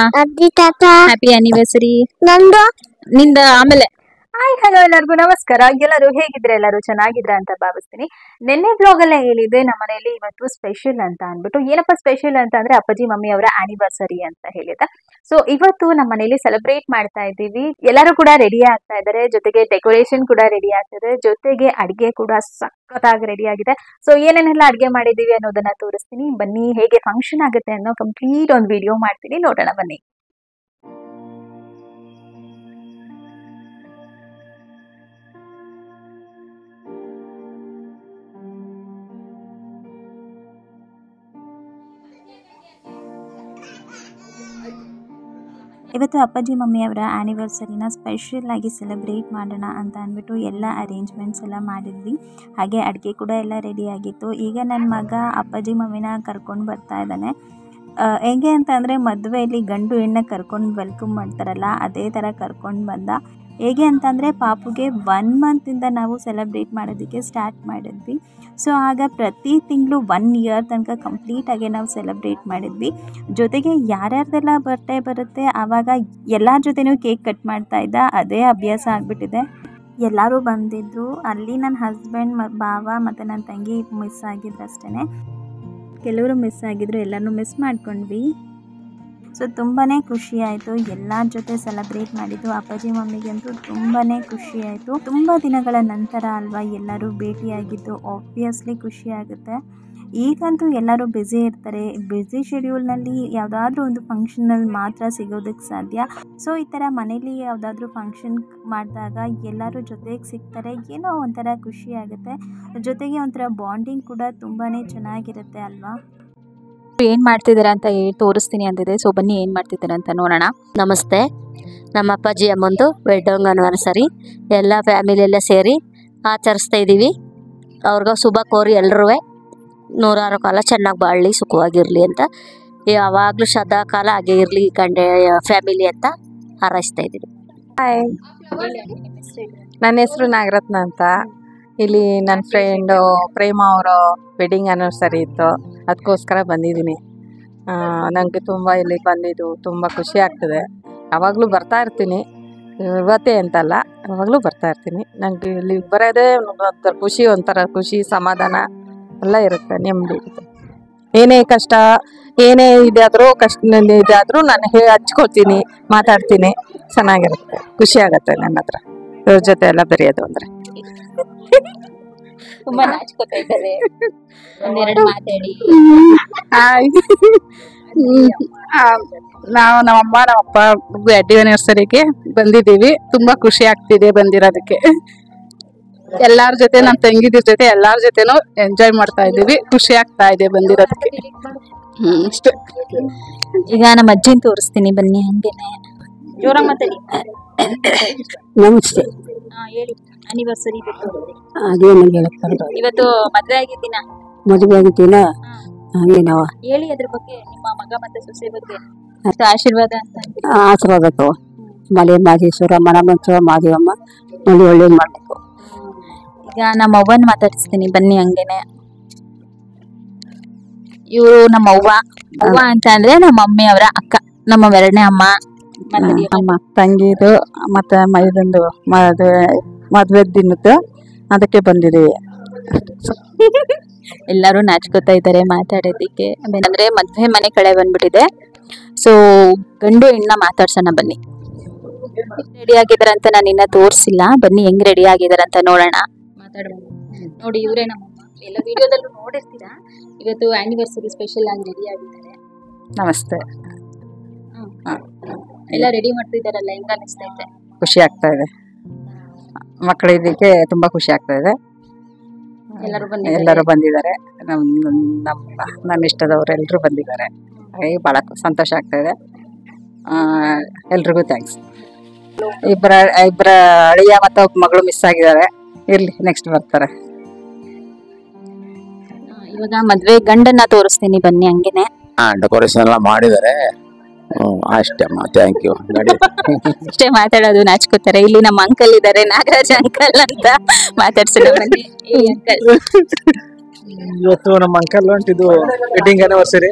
Happy anniversary ನಿಂದ ಆಮೇಲೆ. Hi hello ಎಲ್ಲರಿಗೂ ನಮಸ್ಕಾರ. ಎಲ್ಲರೂ ಹೇಗಿದ್ರೆ ಎಲ್ಲರೂ ಚೆನ್ನಾಗಿದ್ರ ಅಂತ ಭಾವಿಸ್ತೀನಿ. ನಿನ್ನೆ ಬ್ಲಾಗ್ ಅಲ್ಲೇ ಹೇಳಿದೆ ನಮ್ಮ ಮನೆಯಲ್ಲಿ ಇವತ್ತು ಸ್ಪೆಷಲ್ ಅಂತ ಅಂದ್ಬಿಟ್ಟು. ಏನಪ್ಪ ಸ್ಪೆಷಲ್ ಅಂತ ಅಂದ್ರೆ ಅಪ್ಪಾಜಿ ಮಮ್ಮಿ ಅವರ ಆನಿವರ್ಸರಿ ಅಂತ ಹೇಳಿದೆ. ಸೊ ಇವತ್ತು ನಮ್ಮ ಮನೆಯಲ್ಲಿ ಸೆಲೆಬ್ರೇಟ್ ಮಾಡ್ತಾ ಇದ್ದೀವಿ. ಎಲ್ಲರೂ ಕೂಡ ರೆಡಿ ಆಗ್ತಾ ಇದ್ದಾರೆ, ಜೊತೆಗೆ ಡೆಕೋರೇಷನ್ ಕೂಡ ರೆಡಿ ಆಗ್ತಿದೆ, ಜೊತೆಗೆ ಅಡಿಗೆ ಕೂಡ ಸಖತ್ತಾಗಿ ರೆಡಿ ಆಗಿದೆ. ಸೊ ಏನೇನೆಲ್ಲ ಅಡಿಗೆ ಮಾಡಿದೀವಿ ಅನ್ನೋದನ್ನ ತೋರಿಸ್ತೀನಿ ಬನ್ನಿ. ಹೇಗೆ ಫಂಕ್ಷನ್ ಆಗುತ್ತೆ ಅನ್ನೋ ಕಂಪ್ಲೀಟ್ ಒಂದು ವಿಡಿಯೋ ಮಾಡ್ತೀನಿ, ನೋಡೋಣ ಬನ್ನಿ. ಇವತ್ತು ಅಪ್ಪಾಜಿ ಮಮ್ಮಿ ಅವರ ಆ್ಯನಿವರ್ಸರಿನ ಸ್ಪೆಷಲ್ ಆಗಿ ಸೆಲೆಬ್ರೇಟ್ ಮಾಡೋಣ ಅಂತ ಅಂದ್ಬಿಟ್ಟು ಎಲ್ಲ ಅರೇಂಜ್ಮೆಂಟ್ಸ್ ಎಲ್ಲ ಮಾಡಿದ್ವಿ. ಹಾಗೆ ಅಡುಗೆ ಕೂಡ ಎಲ್ಲ ರೆಡಿ ಆಗಿತ್ತು. ಈಗ ನನ್ನ ಮಗ ಅಪ್ಪಾಜಿ ಮಮ್ಮಿನ ಕರ್ಕೊಂಡು ಬರ್ತಾ ಇದ್ದಾನೆ. ಹೇಗೆ ಅಂತ ಅಂದರೆ ಮದುವೆಯಲ್ಲಿ ಗಂಡು ಹೆಣ್ಣು ಕರ್ಕೊಂಡು ವೆಲ್ಕಮ್ ಮಾಡ್ತಾರಲ್ಲ, ಅದೇ ಥರ ಕರ್ಕೊಂಡು ಬಂದ. ಹೇಗೆ ಅಂತಂದರೆ ಪಾಪುಗೆ 1 ಮಂತಿಂದ ನಾವು ಸೆಲೆಬ್ರೇಟ್ ಮಾಡೋದಕ್ಕೆ ಸ್ಟಾರ್ಟ್ ಮಾಡಿದ್ವಿ. ಸೊ ಆಗ ಪ್ರತಿ ತಿಂಗಳು 1 ಇಯರ್ ತನಕ ಕಂಪ್ಲೀಟಾಗಿ ನಾವು ಸೆಲೆಬ್ರೇಟ್ ಮಾಡಿದ್ವಿ. ಜೊತೆಗೆ ಯಾರ್ಯಾರ್ದೆಲ್ಲ ಬರ್ಡೇ ಬರುತ್ತೆ ಆವಾಗ ಎಲ್ಲರ ಜೊತೆನೂ ಕೇಕ್ ಕಟ್ ಮಾಡ್ತಾ ಇದ್ದ. ಅದೇ ಅಭ್ಯಾಸ ಆಗಿಬಿಟ್ಟಿದೆ. ಎಲ್ಲರೂ ಬಂದಿದ್ದರು. ಅಲ್ಲಿ ನನ್ನ ಹಸ್ಬೆಂಡ್ ಭಾವ ಮತ್ತು ನನ್ನ ತಂಗಿ ಮಿಸ್ ಆಗಿದ್ರು ಅಷ್ಟೇ. ಕೆಲವರು ಮಿಸ್ ಆಗಿದ್ರು, ಎಲ್ಲರೂ ಮಿಸ್ ಮಾಡ್ಕೊಂಡ್ವಿ. ಸೊ ತುಂಬಾ ಖುಷಿ ಆಯಿತು ಎಲ್ಲರ ಜೊತೆ ಸೆಲೆಬ್ರೇಟ್ ಮಾಡಿದ್ದು. ಅಪ್ಪಾಜಿ ಮಮ್ಮಿಗಂತೂ ತುಂಬಾ ಖುಷಿ ಆಯಿತು. ತುಂಬ ದಿನಗಳ ನಂತರ ಅಲ್ವಾ ಎಲ್ಲರೂ ಭೇಟಿಯಾಗಿದ್ದು, ಆಬ್ವಿಯಸ್ಲಿ ಖುಷಿ ಆಗುತ್ತೆ. ಈಗಂತೂ ಎಲ್ಲರೂ ಬ್ಯುಸಿ ಇರ್ತಾರೆ. ಬ್ಯುಸಿ ಶೆಡ್ಯೂಲ್ನಲ್ಲಿ ಯಾವುದಾದ್ರೂ ಒಂದು ಫಂಕ್ಷನಲ್ಲಿ ಮಾತ್ರ ಸಿಗೋದಕ್ಕೆ ಸಾಧ್ಯ. ಸೊ ಈ ಥರ ಮನೇಲಿ ಯಾವುದಾದ್ರೂ ಫಂಕ್ಷನ್ ಮಾಡಿದಾಗ ಎಲ್ಲರೂ ಜೊತೆಗೆ ಸಿಗ್ತಾರೆ, ಏನೋ ಒಂಥರ ಖುಷಿ ಆಗುತ್ತೆ. ಜೊತೆಗೆ ಒಂಥರ ಬಾಂಡಿಂಗ್ ಕೂಡ ತುಂಬಾ ಚೆನ್ನಾಗಿರುತ್ತೆ ಅಲ್ವಾ. ಏನು ಮಾಡ್ತಿದ್ದೀರಾ ಅಂತ ತೋರಿಸ್ತೀನಿ ಅಂತಿದೆ. ಸೊ ಬನ್ನಿ ಏನು ಮಾಡ್ತಿದ್ದೀರಾ ಅಂತ ನೋಡೋಣ. ನಮಸ್ತೆ. ನಮ್ಮ ಅಪ್ಪಾಜಿ ಅಮ್ಮಂದು ವೆಡ್ಡಿಂಗ್ ಆನಿವರ್ಸರಿ ಎಲ್ಲ ಫ್ಯಾಮಿಲಿಯೆಲ್ಲ ಸೇರಿ ಆಚರಿಸ್ತಾ ಇದ್ದೀವಿ. ಅವ್ರಿಗೂ ಶುಭ ಕೋರಿ ಎಲ್ಲರೂ 100 ಕಾಲ ಚೆನ್ನಾಗಿ ಬಾಳಲಿ, ಸುಖವಾಗಿರಲಿ ಅಂತ, ಯಾವಾಗಲೂ ಸದಾ ಕಾಲ ಹಾಗೆ ಇರಲಿ ಗಂಡ ಫ್ಯಾಮಿಲಿ ಅಂತ ಹಾರೈಸ್ತಾ ಇದ್ದೀವಿ. ಹಾಯ್, ನನ್ನ ಹೆಸರು ನಾಗರತ್ನ ಅಂತ. ಇಲ್ಲಿ ನನ್ನ ಫ್ರೆಂಡು ಪ್ರೇಮ ಅವರು ವೆಡ್ಡಿಂಗ್ ಆ್ಯನಿವರ್ಸರಿ ಇತ್ತು, ಅದಕ್ಕೋಸ್ಕರ ಬಂದಿದ್ದೀನಿ. ನನಗೆ ತುಂಬ ಇಲ್ಲಿ ಬಂದಿದ್ದು ತುಂಬ ಖುಷಿ ಆಗ್ತದೆ. ಯಾವಾಗಲೂ ಬರ್ತಾ ಇರ್ತೀನಿ, ಇವತ್ತೇ ಅಂತಲ್ಲ, ಯಾವಾಗಲೂ ಬರ್ತಾ ಇರ್ತೀನಿ. ನನಗೆ ಇಲ್ಲಿ ಬರೋದೇ ಒಂಥರ ಖುಷಿ, ಒಂಥರ ಖುಷಿ ಸಮಾಧಾನ ಎಲ್ಲ ಇರುತ್ತೆ, ನೆಮ್ಮದಿ ಇರುತ್ತೆ. ಏನೇ ಕಷ್ಟ ಏನೇ ಇದಾದರೂ ಇದಾದರೂ ನಾನು ಹಚ್ಕೊಳ್ತೀನಿ, ಮಾತಾಡ್ತೀನಿ, ಚೆನ್ನಾಗಿರುತ್ತೆ, ಖುಷಿ ಆಗುತ್ತೆ ನನ್ನ ಹತ್ರ ಇವ್ರ ಜೊತೆ ಎಲ್ಲ ಬೆರೆಯೋದು ಅಂದರೆ. ತುಂಬಾ ನಾಚ್ಕೋತಾ ಇದ್ದಾರೆ, ಒಂದೆರಡು ಮಾತಾಡಿ. ನಾವು ನಮ್ಮಮ್ಮ ನಮ್ಮಪ್ಪ ವೆಡ್ಡಿಂಗ್ ಆನಿವರ್ಸರಿಗೆ ಬಂದಿದ್ದೀವಿ. ತುಂಬಾ ಖುಷಿ ಆಗ್ತಿದೆ ಬಂದಿರೋದಕ್ಕೆ. ಎಲ್ಲಾರ ಜೊತೆ ನಮ್ಮ ತಂಗಿದಿರ ಜೊತೆ ಎಲ್ಲಾರ ಜೊತೆನೂ ಎಂಜಾಯ್ ಮಾಡ್ತಾ ಇದ್ದೀವಿ. ಖುಷಿ ಆಗ್ತಾ ಇದೆ ಬಂದಿರೋದಕ್ಕೆ. ಅಷ್ಟೇ. ಈಗ ನಮ್ಮ ಅಜ್ಜಿನ ತೋರಿಸ್ತೀನಿ ಬನ್ನಿ. ಹಂಗೇನೆ ಜೋರಾಗಿ ಮಾತಾಡಿ. ನಮಸ್ತೆ. ಹೇಳಿ, ಆನಿವರ್ಸರಿ ಅದೇ ನನಗೆ ಇವತ್ತು ಮದುವೆ ಆಗಿದ್ದೀನ. ಮದುವೆ ಆಗಿದ್ದೀನ ಹಾಗೆ ನಾವು ಹೇಳಿ ಅದ್ರ ಬಗ್ಗೆ, ನಿಮ್ಮ ಮಗ ಮತ್ತೆ ಸೊಸೆ ಬಗ್ಗೆ ಆಶೀರ್ವಾದ ಅಂತ. ಆಶೀರ್ವಾದಕ್ಕೂ ಮಲೆ ಮಾದೇಶ್ವರ ಮನಮಂಚ ಮಾದೇವಮ್ಮ ನೋಡಿ ಒಳ್ಳೇದು ಮಾಡಬೇಕು. ಈಗ ನಮ್ಮ ಅವ್ವನ ಮಾತಾಡಿಸ್ತೀನಿ ಬನ್ನಿ. ಹಂಗೇನೆ ಇವರು ನಮ್ಮ ಅವ್ವ ಅಂತ ಅಂದ್ರೆ ನಮ್ಮ ಮಮ್ಮಿ ಅವರ ಅಕ್ಕ, ನಮ್ಮ 2ನೇ ಅಮ್ಮ ಅಮ್ಮ ತಂಗಿದು ಮತ್ತೆ ಮೈದಂದು ಮದುವೆ ದಿನದ್ದು ಅದಕ್ಕೆ ಬಂದಿದ್ದೀವಿ. ಎಲ್ಲರೂ ನಾಚ್ಕೋತಾ ಇದ್ದಾರೆ ಮಾತಾಡೋದಿಕ್ಕೆ. ಅಂದ್ರೆ ಮದುವೆ ಮನೆ ಕಡೆ ಬಂದ್ಬಿಟ್ಟಿದೆ. ಸೊ ಗಂಡು ಹೆಣ್ಣ ಮಾತಾಡ್ಸೋಣ ಬನ್ನಿ. ರೆಡಿ ಆಗಿದಾರ ಅಂತ ನಾನು ಇನ್ನ ತೋರಿಸಿಲ್ಲ. ಬನ್ನಿ ಹೆಂಗ್ ರೆಡಿ ಆಗಿದಾರ ಅಂತ ನೋಡೋಣ. ಮಾತಾಡೋಣ. ನೋಡಿ, ಇವರೇ ನಮ್ಮಮ್ಮ. ಎಲ್ಲ ವಿಡಿಯೋದಲ್ಲೂ ನೋಡಿರ್ತೀರಾ. ಇವತ್ತು ಆನಿವರ್ಸರಿ ಸ್ಪೆಷಲ್ ಆಗಿ ರೆಡಿ ಆಗಿದ್ದಾರೆ. ನಮಸ್ತೆ. ಎಲ್ಲ ರೆಡಿ ಮಾಡ್ತಿದ್ದಾರಲ್ಲ, ಹೆಂಗ ಅನಿಸ್ತೈತೆ? ಖುಷಿ ಆಗ್ತಾ ಇದೆ. ಮಕ್ಕಳಿದ್ದಕ್ಕೆ ತುಂಬಾ ಖುಷಿ ಆಗ್ತಾ ಇದೆ. ಎಲ್ಲರೂ ಬಂದಿದ್ದಾರೆ. ನನ್ನ ಇಷ್ಟದವ್ರು ಎಲ್ಲರೂ ಬಂದಿದ್ದಾರೆ. ಭಾಳ ಸಂತೋಷ ಆಗ್ತಾ ಇದೆ. ಎಲ್ರಿಗೂ ಥ್ಯಾಂಕ್ಸ್. ಇಬ್ಬರ ಅಳಿಯ ಮತ್ತು ಮಗಳು ಮಿಸ್ ಆಗಿದ್ದಾರೆ. ಇರ್ಲಿ, ನೆಕ್ಸ್ಟ್ ಬರ್ತಾರೆ. ಇವಾಗ ಮದ್ವೆ ಗಂಡನ್ನ ತೋರಿಸ್ತೀನಿ ಬನ್ನಿ. ಹಂಗೇನೆ ಡೆಕೋರೇಷನ್ ಎಲ್ಲ ಮಾಡಿದ್ದಾರೆ. ಅಷ್ಟೇ, ಥ್ಯಾಂಕ್ ಯು. ಅಷ್ಟೇ ಮಾತಾಡೋದು, ನಾಚ್ಕೋತಾರೆ. ಇಲ್ಲಿ ನಮ್ಮ ಅಂಕಲ್ ಇದ್ದಾರೆ, ನಾಗರಾಜ್ ಅಂಕಲ್ ಅಂತ. ಮಾತಾಡ್ಸೋಣ ಬನ್ನಿ. ಇವತ್ತು ನಮ್ಮ ಅಂಕಲ್ ಹೊಂಟಿದ್ದು ವೆಡ್ಡಿಂಗ್ ಆನಿವರ್ಸರಿ.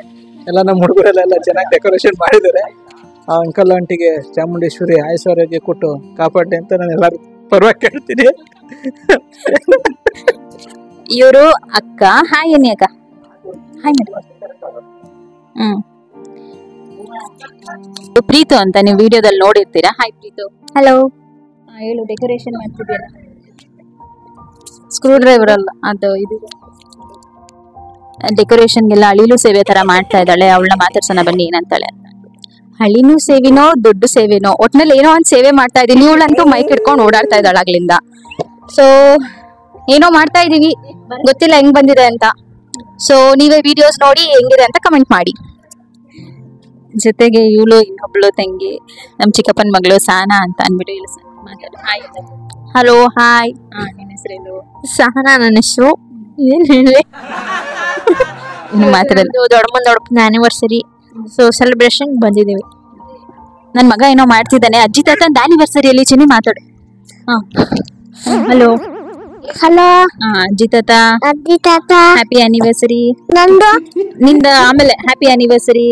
ಎಲ್ಲ ನಮ್ಮ ಹುಡುಗರೆಲ್ಲ ಚೆನ್ನಾಗಿ ಡೆಕೋರೇಷನ್ ಮಾಡಿದ್ದಾರೆ. ಆ ಅಂಕಲ್ ಆಂಟಿಗೆ ಚಾಮುಂಡೇಶ್ವರಿ ಆಯುಸ್ವಾರೋಗ್ಯ ಕೊಟ್ಟು ಕಾಪಾಡಿ ಅಂತ ನಾನು ಎಲ್ಲರೂ ಪರವಾಗಿ ಕೇಳ್ತೀನಿ. ಇವರು ಅಕ್ಕ. ಹಾಯ್ ಎನ್ನಿ ಅಕ್ಕ. ಹಾಯ್ ಮಾಡಿ. ಪ್ರೀತು ಅಂತ ನೀವು ವಿಡಿಯೋದಲ್ಲಿ ನೋಡಿರ್ತೀರಾ. ಹಾಯ್ ಪ್ರೀತು. ಹಲೋ. ಹೇಳು, ಡೆಕೋರೇಷನ್ ಮಾಡ್ತಿದ್ದೀರಾ? ಸ್ಕ್ರೂ ಡ್ರೈವರ್ ಅಲ್ಲ ಅದು, ಇದು ಡೆಕೋರೇಷನ್ಗೆಲ್ಲ ಅಳಿಲು ಸೇವೆ ತರ ಮಾಡ್ತಾ ಇದ್ದಾಳೆ. ಅವಳನ್ನ ಮಾತಾಡ್ಸೋಣ ಬನ್ನಿ ಏನಂತಾಳೆ. ಹಳಿನೂ ಸೇವೆನೋ ದೊಡ್ಡ ಸೇವೆನೋ ಒಟ್ನಲ್ಲಿ ಏನೋ ಒಂದು ಸೇವೆ ಮಾಡ್ತಾ ಇದೀನಿ. ಇವಳಂತೂ ಮೈಕ್ ಹಿಡ್ಕೊಂಡು ಓಡಾಡ್ತಾ ಇದ್ದಾಳೆ ಆಗ್ಲಿಂದ. ಸೊ ಏನೋ ಮಾಡ್ತಾ ಇದೀವಿ, ಗೊತ್ತಿಲ್ಲ ಹೆಂಗ್ ಬಂದಿದೆ ಅಂತ. ಸೊ ನೀವೇ ವಿಡಿಯೋಸ್ ನೋಡಿ ಹೆಂಗಿದೆ ಅಂತ ಕಮೆಂಟ್ ಮಾಡಿ. ಜೊತೆಗೆ ಇವಳು ಇನ್ನೊಬ್ಳು ತಂಗಿ, ನಮ್ಮ ಚಿಕ್ಕಪ್ಪನ ಮಗಳು ಸಹನಾ ಅಂತ ಅಂದ್ಬಿಟ್ಟು ಇಲ್ಲಿ ಮಾತಾಡು. ಹಾಯ್. Hello hi. ನಿನ್ನ ಹೆಸರೇನು? ಸಹನಾ ನನ್ನ ಹೆಸರು. ಏನ್ ಹೇಳಿ, ಇನ್ನು ಮಾತಾಡೋದು. ದೊಡ್ಡಪ್ಪನ ಆನಿವರ್ಸರಿ ಸೊ ಸೆಲೆಬ್ರೇಷನ್ ಬಂದಿದ್ದೀವಿ. ನನ್ನ ಮಗ ಏನೋ ಮಾಡ್ತಿದ್ದಾನೆ. ಅಜ್ಜಿ ತಾತಂದ ಆನಿವರ್ಸರಿಯಲ್ಲಿ ಚಿನ್ನಿ ಮಾತಾಡು. ಹಲೋ. ಹಲೋ ಅಜ್ಜಿ ತಾತ ಅಜ್ಜಿ ತಾತ ಹ್ಯಾಪಿ ಆನಿವರ್ಸರಿ. ನಂದು ನಿಂದ ಆಮೇಲೆ happy anniversary.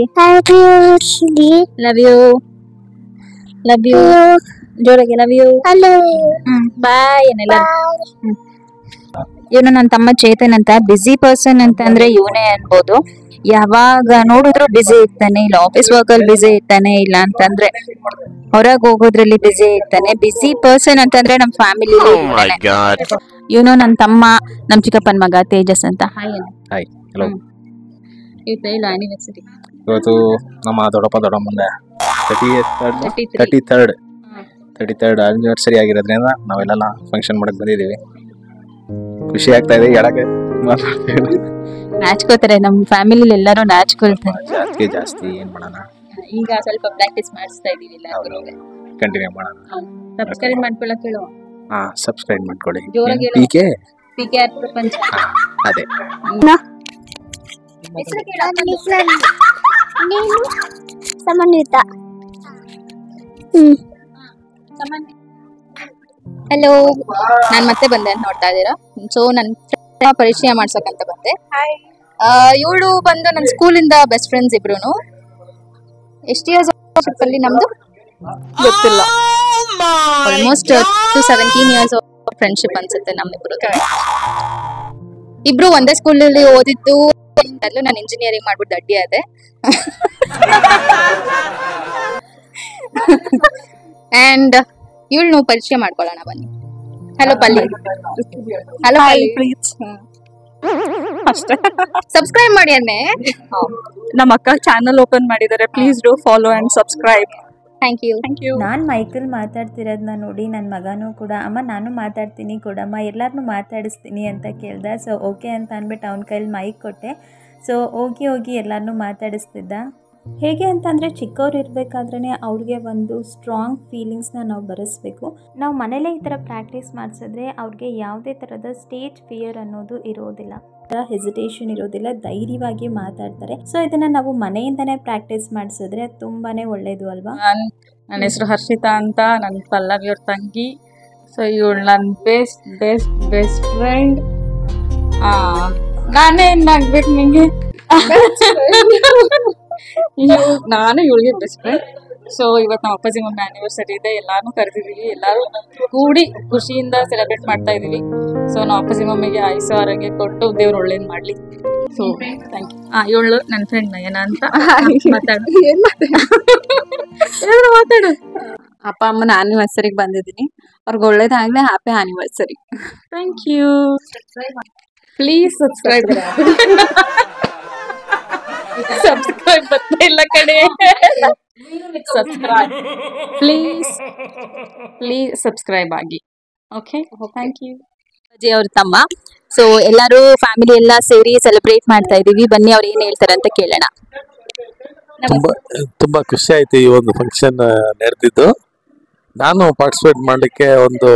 Love you. Love you ಜೋರಾಗಿ. Love you. Hello bye. ಏನೆಲ್ಲ ಇವನು ನನ್ನ ತಮ್ಮ ಚೇತನ್ ಅಂತ. ಬ್ಯುಸಿ ಪರ್ಸನ್ ಅಂತ ಅಂದ್ರೆ ಇವನೇ ಅನ್ಬೋದು. ಯಾವಾಗ ನೋಡಿದ್ರು ಬ್ಯುಸಿ ಇರ್ತಾನೆ. ಇಲ್ಲ ಆಫೀಸ್ ವರ್ಕ್ ಅಲ್ಲಿ ಬ್ಯುಸಿ ಇರ್ತಾನೆ, ಇಲ್ಲ ಅಂತಂದ್ರೆ ಹೊರಗೆ ಹೋಗೋದ್ರಲ್ಲಿ ಬ್ಯುಸಿ ಇರ್ತಾನೆ. ಬ್ಯುಸಿ ಪರ್ಸನ್ ಅಂತಂದ್ರೆ ನಮ್ಮ ಫ್ಯಾಮಿಲಿ. ಇವನು ನನ್ನ ತಮ್ಮ, ನಮ್ಮ ಚಿಕ್ಕಪ್ಪನ ಮಗ ತೇಜಸ್ ಅಂತ. ಹಾಯ್. ಹಾಯ್. ಹಲೋ. ಇವತ್ತು ಇಲ್ಲ ಆನಿವರ್ಸರಿ. ಇವತ್ತು ನಮ್ಮ ದೊಡ್ಡಪ್ಪ ದೊಡ್ಡಮ್ಮಂದ 33rd ಆನಿವರ್ಸರಿ ಆಗಿರೋದ್ರಿಂದ ನಾವೆಲ್ಲ ಫಂಕ್ಷನ್ ಮಾಡಕ್ ಬಂದಿದ್ದೀವಿ. ಖುಷಿ ಆಗ್ತಾ ಇದೆ. ಹೇಳಕ್ಕೆ ಮಾತಾಡ್ತೀವಿ. ನಾಚ್ಕೋತಾರೆ ನಮ್ಮ ಫ್ಯಾಮಿಲಿ ಎಲ್ಲರೂ ನಾಚ್ಕೊಳ್ತಾರೆ. ಜಾಸ್ತಿ ಏನ್ ಮಾಡೋಣ, ಈಗ ಸ್ವಲ್ಪ ಪ್ರಾಕ್ಟೀಸ್ ಮಾಡಿಸ್ತಾ ಇದೀವಿ. ಕಂಟಿನ್ಯೂ ಮಾಡೋಣ. ಸಬ್ಸ್ಕ್ರೈಬ್ ಮಾಡ್ಕೊಳ್ಳೋಕೆ ಹೇಳು. ಸಬ್ಸ್ಕ್ರೈಬ್ ಮಾಡ್ಕೊಳ್ಳಿ. ಜೋರಾಗಿ ಹೇಳು. PK ಪ್ರಪಂಚ. ಅದೇ. ನೀನು ಸಮನ್ವಿತ. ಹಲೋ. ನಾನ್ ಮತ್ತೆ ಬಂದೆ ಅಂತ ನೋಡ್ತಾ ಇದ್ದೀರಾ. ಸೊ ನನ್ನ ಪರಿಚಯ ಮಾಡ್ಸಕ್ಕಂತ ಬಂದೆ. ಇವಳು ಬಂದು ನನ್ನ ಸ್ಕೂಲಿಂದ ಬೆಸ್ಟ್ ಫ್ರೆಂಡ್ಸ್ ಇಬ್ರು. ಎಷ್ಟು ಇಯರ್ಸ್ ಅಲ್ಲಿ ನಮ್ದು ಗೊತ್ತಿಲ್ಲ. ಆಲ್ಮೋಸ್ಟ್ 17 ಇಯರ್ಸ್ ಫ್ರೆಂಡ್ಶಿಪ್ ಅನ್ಸುತ್ತೆ ನಮ್ಮಿಬ್ರು. ಇಬ್ರು ಒಂದೇ ಸ್ಕೂಲಲ್ಲಿ ಓದಿದ್ದು. ನಾನು ಇಂಜಿನಿಯರಿಂಗ್ ಮಾಡ್ಬಿಟ್ಟು ಅಡ್ಡಿ ಆದೆ. ಅಂಡ್ ಇವಳು ಪರಿಚಯ ಮಾಡ್ಕೊಳ್ಳೋಣ ಬನ್ನಿ. ಹಲೋ ಪಲ್ಲಿ. ಹಲೋ ಸಬ್ಸ್ಕ್ರೈಬ್ ಮಾಡಿ ಅನ್ನೆ. ನಮ್ಮ ಅಕ್ಕ ಚಾನಲ್ ಓಪನ್ ಮಾಡಿದ್ದಾರೆ. Please do follow and subscribe. Thank you. ನಾನು ಮೈಕಲ್ ಮಾತಾಡ್ತಿರೋದನ್ನ ನೋಡಿ ನನ್ನ ಮಗನೂ ಕೂಡ ಅಮ್ಮ ನಾನು ಮಾತಾಡ್ತೀನಿ ಕೊಡಮ್ಮ ಎಲ್ಲರನ್ನೂ ಮಾತಾಡಿಸ್ತೀನಿ ಅಂತ ಕೇಳ್ದ. ಸೊ ಓಕೆ ಅಂತ ಅಂದ್ಬಿಟ್ಟು ಅವನ ಕೈಲಿ ಮೈಕ್ ಕೊಟ್ಟೆ. ಸೊ ಹೋಗಿ ಎಲ್ಲರನ್ನೂ ಮಾತಾಡಿಸ್ತಿದ್ದ. ಹೇಗೆ ಅಂತಂದರೆ ಚಿಕ್ಕವ್ರು ಇರಬೇಕಾದ್ರೇ ಅವ್ರಿಗೆ ಒಂದು ಸ್ಟ್ರಾಂಗ್ ಫೀಲಿಂಗ್ಸ್ನ ನಾವು ಬರೆಸ್ಬೇಕು. ನಾವು ಮನೇಲೇ ಈ ಥರ ಪ್ರಾಕ್ಟೀಸ್ ಮಾಡಿಸಿದ್ರೆ ಅವ್ರಿಗೆ ಯಾವುದೇ ಥರದ ಸ್ಟೇಜ್ ಫಿಯರ್ ಅನ್ನೋದು ಇರೋದಿಲ್ಲ, ಹೆಸಿಟೇಷನ್ ಇರೋದಿಲ್ಲ, ಧೈರ್ಯವಾಗಿ ಮಾತಾಡ್ತಾರೆ. ಸೊ ಇದನ್ನು ನಾವು ಮನೆಯಿಂದನೇ ಪ್ರಾಕ್ಟೀಸ್ ಮಾಡಿಸಿದ್ರೆ ತುಂಬಾ ಒಳ್ಳೆಯದು ಅಲ್ವಾ. ನನ್ನ ಹೆಸರು ಹರ್ಷಿತಾ ಅಂತ. ನನ್ನ ಪಲ್ಲವಿ ಅವ್ರ ತಂಗಿ. ಸೊ ಇವಳು ನನ್ನ ಬೆಸ್ಟ್ ಫ್ರೆಂಡ್. ನಾನೇ ಏನಾಗ್ಬೇಕು ನಿಂಗೆ? ನಾನು ಇವಳಿಗೆ ಬೆಸ್ಟ್ ಫ್ರೆಂಡ್. ಸೊ ಇವತ್ತು ನಮ್ಮ ಅಪ್ಪಾಜಿ ಮಮ್ಮಿ ಆನಿವರ್ಸರಿ ಇದೆ. ಎಲ್ಲಾರು ಕರೆದಿದ್ದೀವಿ. ಎಲ್ಲರೂ ಕೂಡಿ ಖುಷಿಯಿಂದ ಸೆಲೆಬ್ರೇಟ್ ಮಾಡ್ತಾ ಇದೀವಿ. ಸೊ ನಮ್ಮ ಅಪ್ಪಾಜಿ ಮಮ್ಮಿಗೆ ಆಯುಸ್ಸು ಆರೋಗ್ಯ ಕೊಟ್ಟು ದೇವ್ರು ಒಳ್ಳೇದು ಮಾಡ್ಲಿ. So thank you. ಇವಳು ನನ್ನ ಫ್ರೆಂಡ್ ನಯನ ಅಂತ. ಮಾತಾಡು. ಅಪ್ಪ ಅಮ್ಮನ ಆನಿವರ್ಸರಿಗೆ ಬಂದಿದ್ದೀನಿ. ಅವ್ರಿಗೆ ಒಳ್ಳೇದಾಗಲಿ. Happy anniversary. Thank you. Please subscribe. Subscribe ಬರ್ತಾ ಇಲ್ಲ ಕಡೆ. ಸಬ್ಸ್ಕ್ರೈಬ್ ಪ್ಲೀಸ್ ಸಬ್ಸ್ಕ್ರೈಬ್ ಆಗಿ. Okay, thank you. ಅಜ್ಜಿ ಅವ್ರ ತಮ್ಮ. ಸೊ ಎಲ್ಲರೂ ಫ್ಯಾಮಿಲಿ ಎಲ್ಲ ಸೇರಿ ಸೆಲೆಬ್ರೇಟ್ ಮಾಡ್ತಾ ಇದೀವಿ. ಬನ್ನಿ ಅವ್ರು ಏನ್ ಹೇಳ್ತಾರೆ ಅಂತ ಕೇಳೋಣ. ತುಂಬಾ ಖುಷಿ ಆಯ್ತು ಈ ಒಂದು ಫಂಕ್ಷನ್ ನಡೆದಿದ್ದು. ನಾನು ಪಾರ್ಟಿಸಿಪೇಟ್ ಮಾಡಲಿಕ್ಕೆ ಒಂದು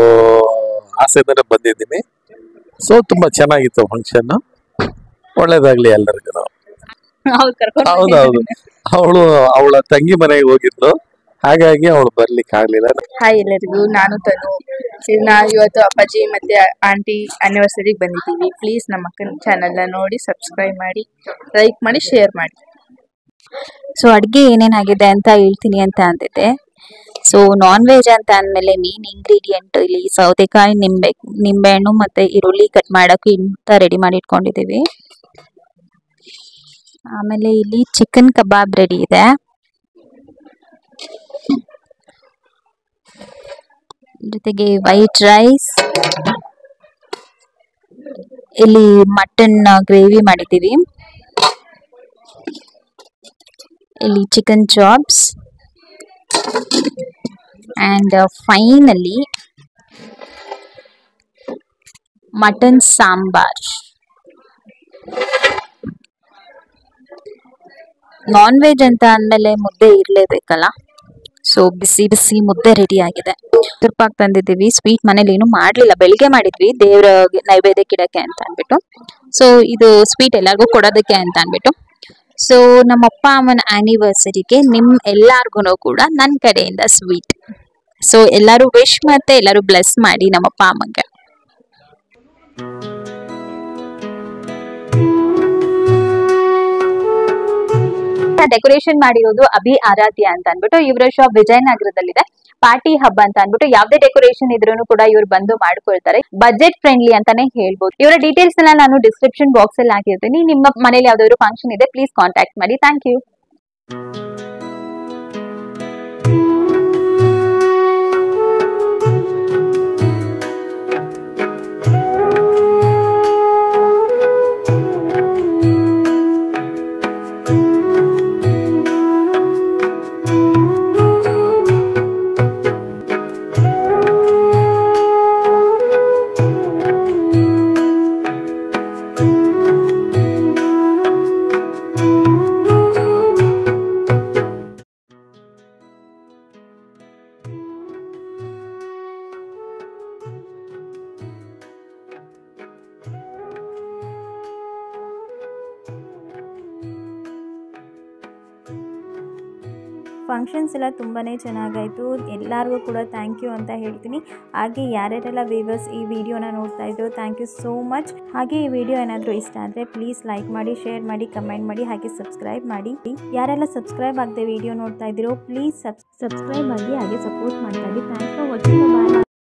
ಆಸೆಯಿಂದನೇ ಬಂದಿದ್ದೀನಿ. ಸೊ ತುಂಬಾ ಚೆನ್ನಾಗಿತ್ತು ಫಂಕ್ಷನ್. ಒಳ್ಳೇದಾಗ್ಲಿ ಎಲ್ಲರಿಗೂ. ಹೌದೌದು. ಅವಳ ತಂಗಿ ಮನೆಗೆ ಹೋಗಿದ್ಲು, ಹಾಗಾಗಿ ಅವಳು ಬರ್ಲಿಕ್ಕೆ ಆಗ್ಲಿಲ್ಲ. ಹಾಯ್ ಎಲ್ಲರಿಗೂ, ನಾನು ತನು. ಇವತ್ತು ಅಪ್ಪಾಜಿ ಮತ್ತೆ ಆಂಟಿ ಆನಿವರ್ಸರಿಗೆ ಬಂದಿದ್ದೀವಿ. ಪ್ಲೀಸ್ ನಮ್ಮ ಅಕ್ಕನ ಚಾನಲ್ನ ನೋಡಿ ಸಬ್ಸ್ಕ್ರೈಬ್ ಮಾಡಿ, ಲೈಕ್ ಮಾಡಿ, ಶೇರ್ ಮಾಡಿ. ಸೊ ಅಡುಗೆ ಏನೇನಾಗಿದೆ ಅಂತ ಹೇಳ್ತೀನಿ ಅಂತ ಅಂದಿದ್ದೆ. ಸೊ ನಾನ್ ವೆಜ್ ಅಂತ ಅಂದಮೇಲೆ ಮೇನ್ ಇಂಗ್ರೀಡಿಯೆಂಟ್ ಇಲ್ಲಿ ಸೌತೆಕಾಯಿ, ನಿಂಬೆಹಣ್ಣು ಮತ್ತು ಈರುಳ್ಳಿ ಕಟ್ ಮಾಡೋಕ್ಕೆ ಇಂತ ರೆಡಿ ಮಾಡಿ ಇಟ್ಕೊಂಡಿದ್ದೀವಿ. ಆಮೇಲೆ ಇಲ್ಲಿ ಚಿಕನ್ ಕಬಾಬ್ ರೆಡಿ ಇದೆ. ಜೊತೆಗೆ ವೈಟ್ ರೈಸ್, ಇಲ್ಲಿ ಮಟನ್ ಗ್ರೇವಿ ಮಾಡಿದ್ದೀವಿ, ಇಲ್ಲಿ chicken chops and finally mutton sambar. Non veg ಅಂತ ಅಂದಮೇಲೆ ಮುದ್ದೆ ಇರಲೇಬೇಕಲ್ಲ. ಸೊ ಬಿಸಿ ಬಿಸಿ ಮುದ್ದೆ ರೆಡಿ ಆಗಿದೆ. ತುರ್ಪಾಕ್ ತಂದಿದ್ದೀವಿ. ಸ್ವೀಟ್ ಮನೇಲಿ ಏನು ಮಾಡಲಿಲ್ಲ, ಬೆಳಿಗ್ಗೆ ಮಾಡಿದ್ವಿ ದೇವ್ರ ನೈವೇದ್ಯಕ್ಕೆ ಇಡಕ್ಕೆ ಅಂತ ಅಂದ್ಬಿಟ್ಟು. ಸೊ ಇದು ಸ್ವೀಟ್ ಎಲ್ಲರಿಗೂ ಕೊಡೋದಕ್ಕೆ ಅಂತ ಅಂದ್ಬಿಟ್ಟು. ಸೊ ನಮ್ಮ ಅಪ್ಪ ಅಮ್ಮನ ಆ್ಯನಿವರ್ಸರಿಗೆ ಎಲ್ಲಾರ್ಗು ಕೂಡ ನನ್ನ ಕಡೆಯಿಂದ ಸ್ವೀಟ್. ಸೊ ಎಲ್ಲರೂ ವಿಶ್ ಮತ್ತೆ ಎಲ್ಲರೂ ಬ್ಲೆಸ್ ಮಾಡಿ ನಮ್ಮಪ್ಪ ಅಮ್ಮಂಗೆ. ಡೆಕೋರೇಷನ್ ಮಾಡಿರೋದು ಅಭಿ ಆರಾಧ್ಯ ಅಂತ ಅಂದ್ಬಿಟ್ಟು, ಇವರ ಶಾಪ್ ವಿಜಯನಗರದಲ್ಲಿದೆ. ಪಾರ್ಟಿ ಹಬ್ ಅಂತ ಅಂದ್ಬಿಟ್ಟು ಯಾವ್ದೇ ಡೆಕೋರೇಷನ್ ಇದ್ರೂ ಕೂಡ ಇವ್ರು ಬಂದು ಮಾಡ್ಕೊಳ್ತಾರೆ. ಬಜೆಟ್ ಫ್ರೆಂಡ್ಲಿ ಅಂತಾನೆ ಹೇಳ್ಬೋದು. ಇವರ ಡೀಟೇಲ್ಸ್ ಎಲ್ಲ ನಾನು ಡಿಸ್ಕ್ರಿಪ್ಷನ್ ಬಾಕ್ಸ್ ಅಲ್ಲಿ ಹಾಕಿರ್ತೀನಿ. ನಿಮ್ಮ ಮನೇಲಿ ಯಾವ್ದಾದ್ರು ಫಂಕ್ಷನ್ ಇದೆ ಪ್ಲೀಸ್ ಕಾಂಟ್ಯಾಕ್ಟ್ ಮಾಡಿ. Thank you. ಫಂಕ್ಷನ್ಸ್ ಎಲ್ಲ ತುಂಬಾ ಚೆನ್ನಾಗಾಯಿತು. ಎಲ್ಲರಿಗೂ ಕೂಡ ಥ್ಯಾಂಕ್ ಯು ಅಂತ ಹೇಳ್ತೀನಿ. ಹಾಗೆ ಯಾರ್ಯಾರೆಲ್ಲ ವ್ಯೂವರ್ಸ್ ಈ ವಿಡಿಯೋನ ನೋಡ್ತಾ ಇದ್ರು, ಥ್ಯಾಂಕ್ ಯು ಸೋ ಮಚ್. ಹಾಗೆ ಈ ವಿಡಿಯೋ ಏನಾದರೂ ಇಷ್ಟ ಆದರೆ ಪ್ಲೀಸ್ ಲೈಕ್ ಮಾಡಿ, ಶೇರ್ ಮಾಡಿ, ಕಮೆಂಟ್ ಮಾಡಿ, ಹಾಗೆ ಸಬ್ಸ್ಕ್ರೈಬ್ ಮಾಡಿ. ಯಾರೆಲ್ಲ ಸಬ್ಸ್ಕ್ರೈಬ್ ಆಗದೆ ವಿಡಿಯೋ ನೋಡ್ತಾ ಇದ್ದೀರೋ ಪ್ಲೀಸ್ ಸಬ್ಸ್ಕ್ರೈಬ್ ಆಗಿ ಹಾಗೆ ಸಪೋರ್ಟ್ ಮಾಡ್ತಾ ಇದ್ದೀವಿ. Thanks for watching. ಬಾಯ್.